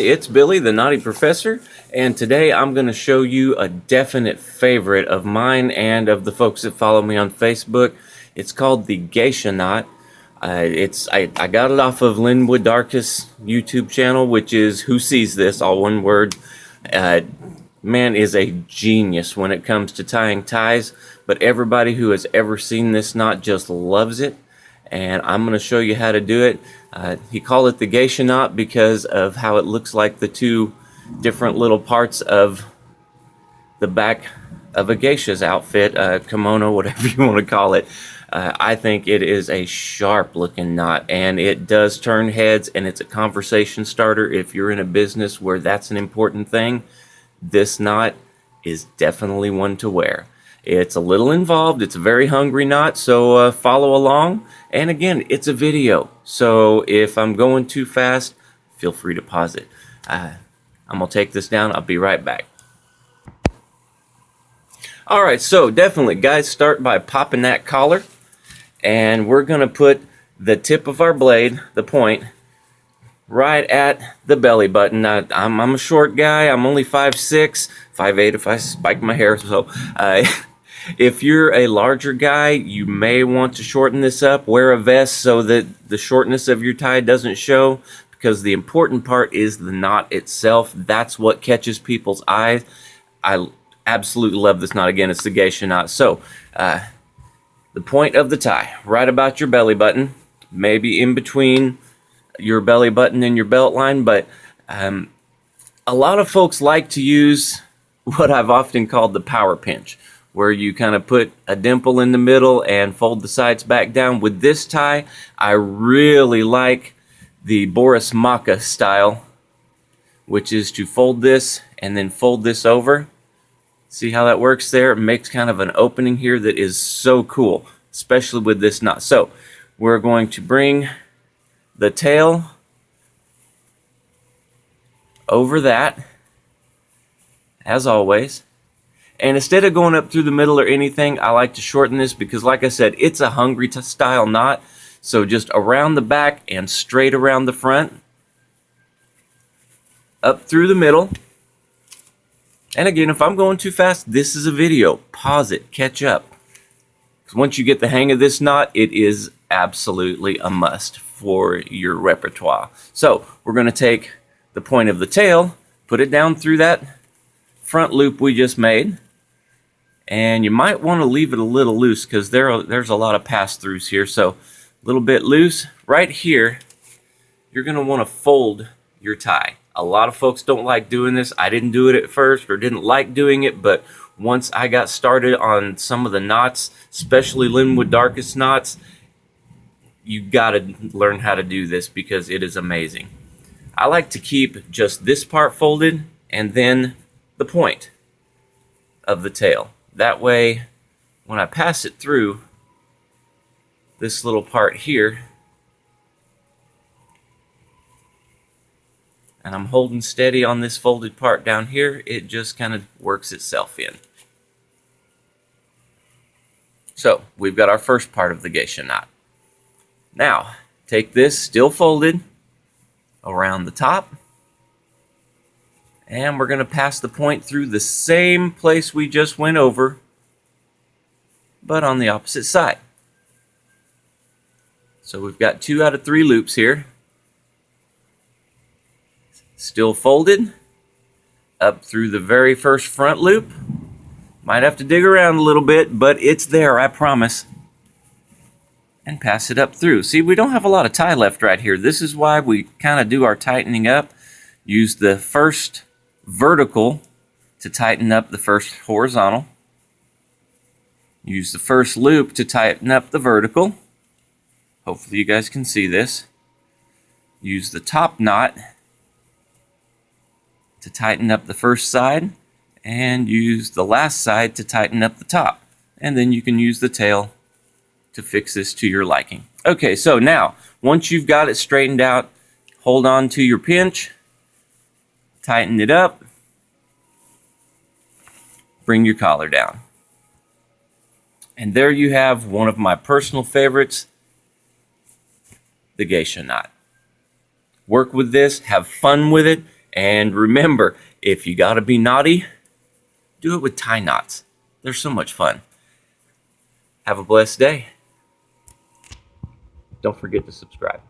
It's Billy, the Knotty Professor, and today I'm going to show you a definite favorite of mine and of the folks that follow me on Facebook. It's called the Geisha Knot. I got it off of Linwood Darkis YouTube channel, which is Who Sees This, all one word. Man is a genius when it comes to tying ties, but everybody who has ever seen this knot just loves it. And I'm going to show you how to do it. He called it the Geisha Knot because of how it looks like the two different little parts of the back of a geisha's outfit, kimono, whatever you want to call it. I think it is a sharp looking knot, and it does turn heads, and it's a conversation starter if you're in a business where that's an important thing. This knot is definitely one to wear. It's a little involved. It's a very hungry knot, so follow along. And again, it's a video, so if I'm going too fast, feel free to pause it. I'm going to take this down. I'll be right back. Alright, so definitely, guys, start by popping that collar. And we're going to put the tip of our blade, the point, right at the belly button. I'm a short guy. I'm only 5'6", 5'8" if I spike my hair, so... if you're a larger guy, you may want to shorten this up. Wear a vest so that the shortness of your tie doesn't show, because the important part is the knot itself. That's what catches people's eyes. I absolutely love this knot. Again, it's the Geisha Knot. So, the point of the tie, right about your belly button, maybe in between your belly button and your belt line, but a lot of folks like to use what I've often called the power pinch, where you kind of put a dimple in the middle and fold the sides back down. With this tie, I really like the Boris Maka style, which is to fold this and then fold this over. See how that works there? It makes kind of an opening here that is so cool, especially with this knot. So we're going to bring the tail over that, as always. And instead of going up through the middle or anything, I like to shorten this because, like I said, it's a hungry style knot. So just around the back and straight around the front, up through the middle. And again, if I'm going too fast, this is a video. Pause it, catch up. Because once you get the hang of this knot, it is absolutely a must for your repertoire. So we're going to take the point of the tail, put it down through that front loop we just made. And you might want to leave it a little loose because there's a lot of pass-throughs here. So a little bit loose. Right here, you're going to want to fold your tie. A lot of folks don't like doing this. I didn't do it at first or didn't like doing it, but once I got started on some of the knots, especially Linwood Darkis knots, you got to learn how to do this because it is amazing. I like to keep just this part folded and then the point of the tail. That way, when I pass it through this little part here, and I'm holding steady on this folded part down here, it just kind of works itself in. So, we've got our first part of the Geisha Knot. Now, take this still folded around the top, and we're going to pass the point through the same place we just went over, but on the opposite side. So we've got 2 out of 3 loops here. Still folded up through the very first front loop. Might have to dig around a little bit, but it's there, I promise. And pass it up through. See, we don't have a lot of tie left right here. This is why we kind of do our tightening up. Use the first vertical to tighten up the first horizontal. Use the first loop to tighten up the vertical. Hopefully you guys can see this. Use the top knot to tighten up the first side, and use the last side to tighten up the top. And then you can use the tail to fix this to your liking. Okay, so now, once you've got it straightened out, hold on to your pinch, tighten it up, bring your collar down. And there you have one of my personal favorites, the Geisha Knot. Work with this, have fun with it, And remember, if you gotta be naughty, do it with tie knots. They're so much fun. Have a blessed day. Don't forget to subscribe.